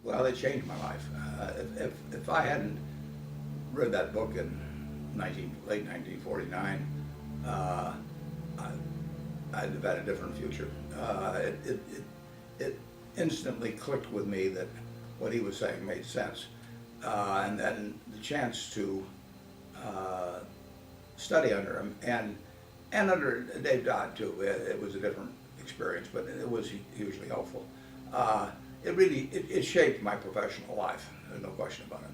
Well, it changed my life. If I hadn't read that book in late 1949, uh, I, I'd have had a different future. It instantly clicked with me that what he was saying made sense. And then the chance to study under him and under Dave Dodd too. It was a different experience, but it was hugely helpful. It shaped my professional life. There's no question about it.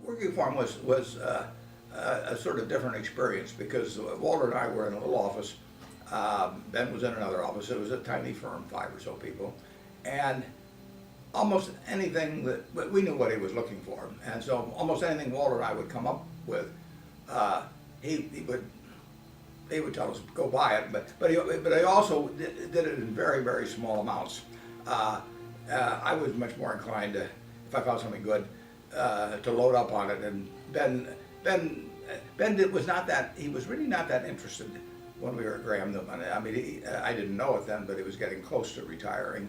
Working for him was a sort of different experience because Walter and I were in a little office. Ben was in another office. It was a tiny firm, 5 or so people, and almost anything that we knew what he was looking for, and so almost anything Walter and I would come up with, he would tell us go buy it, but he also did it in very, very small amounts. I was much more inclined to, if I found something good, to load up on it. And Ben was not that, he was really not that interested when we were at Graham Newman. I mean, I didn't know it then, but he was getting close to retiring.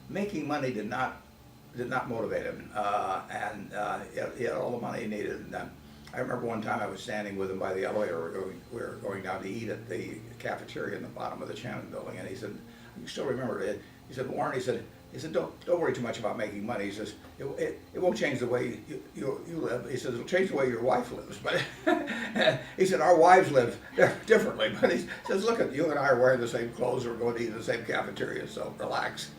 Making money did not motivate him, and he had all the money he needed. And, I remember one time I was standing with him by the elevator. We were going down to eat at the cafeteria in the bottom of the Shannon building, and he said, "You still remember it?" He said, "Warren," he said, don't worry too much about making money." He says, it won't change the way you live. He says, it'll change the way your wife lives. But he said, our wives live differently. But he says, look, you and I are wearing the same clothes. We're going to eat in the same cafeteria, so relax.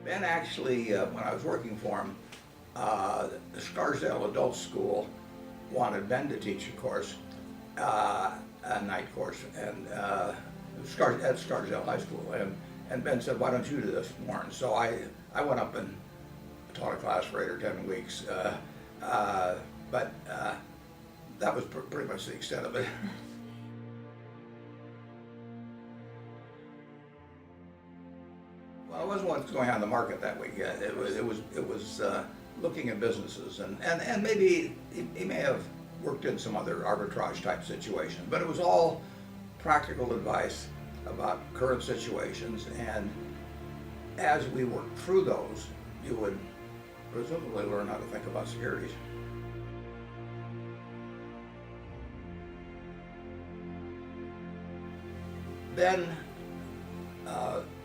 Ben actually, when I was working for him, the Scarsdale Adult School wanted Ben to teach a course, a night course, and at Scarsdale High School. And Ben said, why don't you do this, Warren? So I went up and taught a class for 8 or 10 weeks, but that was pretty much the extent of it. Well, it wasn't what's going on in the market that week. It was looking at businesses, and maybe he may have worked in some other arbitrage type situation, but it was all practical advice about current situations, and as we worked through those, you would presumably learn how to think about securities. Ben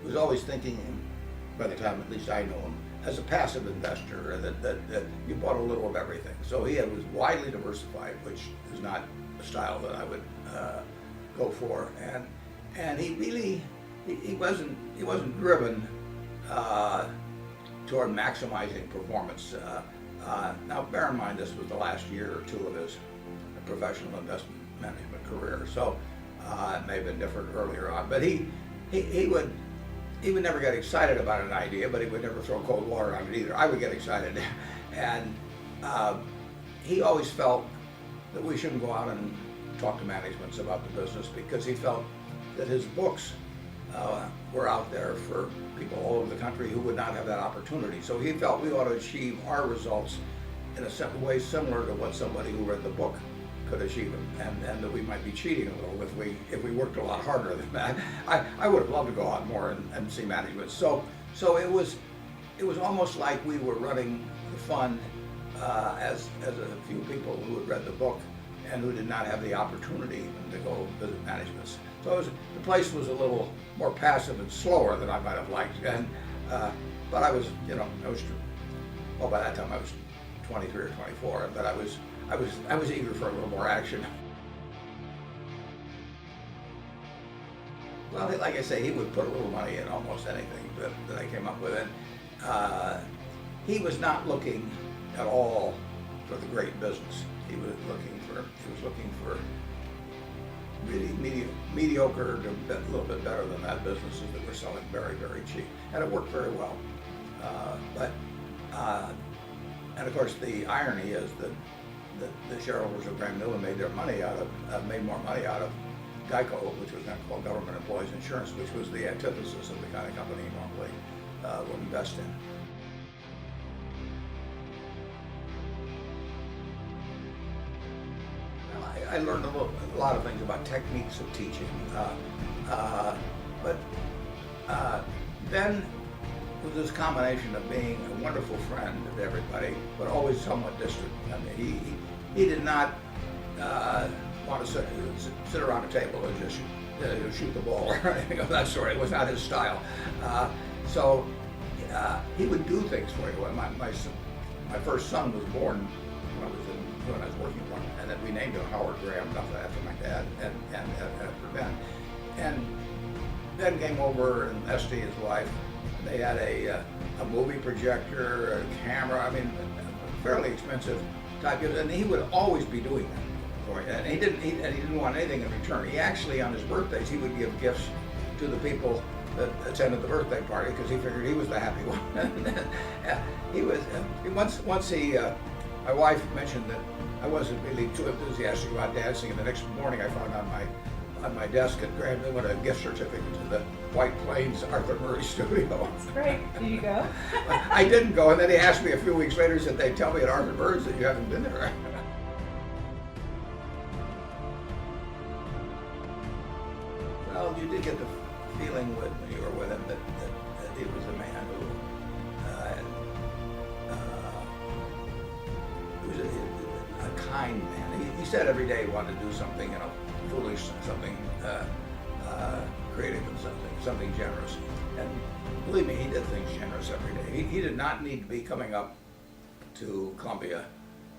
was always thinking, by the time at least I knew him, as a passive investor, that you bought a little of everything. So he was widely diversified, which is not a style that I would go for, and he really he wasn't driven toward maximizing performance. Now, bear in mind, this was the last year or two of his professional investment management career, so it may have been different earlier on. But he would never get excited about an idea, but he would never throw cold water on it either. I would get excited, and he always felt that we shouldn't go out and talk to managements about the business, because he felt that his books were out there for people all over the country who would not have that opportunity. So he felt we ought to achieve our results in a way similar to what somebody who read the book could achieve it, and that we might be cheating a little if we worked a lot harder than that. I would have loved to go out more and see management. So it was almost like we were running the fund as a few people who had read the book and who did not have the opportunity to go visit managements. So the place was a little more passive and slower than I might have liked, and but I was well, by that time I was 23 or 24, but I was eager for a little more action. Well, like I say, he would put a little money in almost anything that I came up with, and he was not looking at all for the great business. He was looking for really mediocre to a little bit better than that businesses that were selling very, very cheap, and it worked very well. And of course, the irony is that the shareholders of Graham Newman made made more money out of GEICO, which was then called Government Employees Insurance, which was the antithesis of the kind of company you normally would invest in. I learned a lot of things about techniques of teaching. But Ben was this combination of being a wonderful friend to everybody, but always somewhat distant. I mean, he did not want to sit around a table and just shoot the ball or anything of that sort. It was not his style. So he would do things for you. My first son was born when I was working for him, and then we named him Howard Graham, after my dad, and after Ben. And Ben came over, and Esty, his wife, and they had a movie projector, a camera. I mean, fairly expensive type, and he would always be doing that. And he didn't want anything in return. He actually, on his birthdays, he would give gifts to the people that attended the birthday party because he figured he was the happy one. He was my wife mentioned that I wasn't really too enthusiastic about dancing, and the next morning I found on my desk at Grand Newman a gift certificate to the White Plains Arthur Murray studio. That's great. Did you go? I didn't go, and then he asked me a few weeks later, he said, "They tell me at Arthur Murray's that you haven't been there." Well, you did get the feeling when you were with him that he was a man who was a kind man. He said every day he wanted to do something, foolish, something creative, and something generous. And believe me, he did things generous every day. He did not need to be coming up to Columbia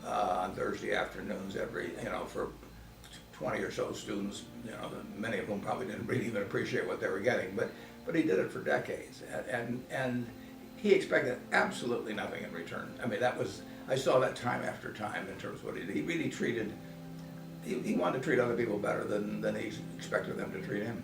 on Thursday afternoons for 20 or so students, many of whom probably didn't really even appreciate what they were getting, but he did it for decades, and he expected absolutely nothing in return. I mean, I saw that time after time in terms of what he did. He really he wanted to treat other people better than he expected them to treat him.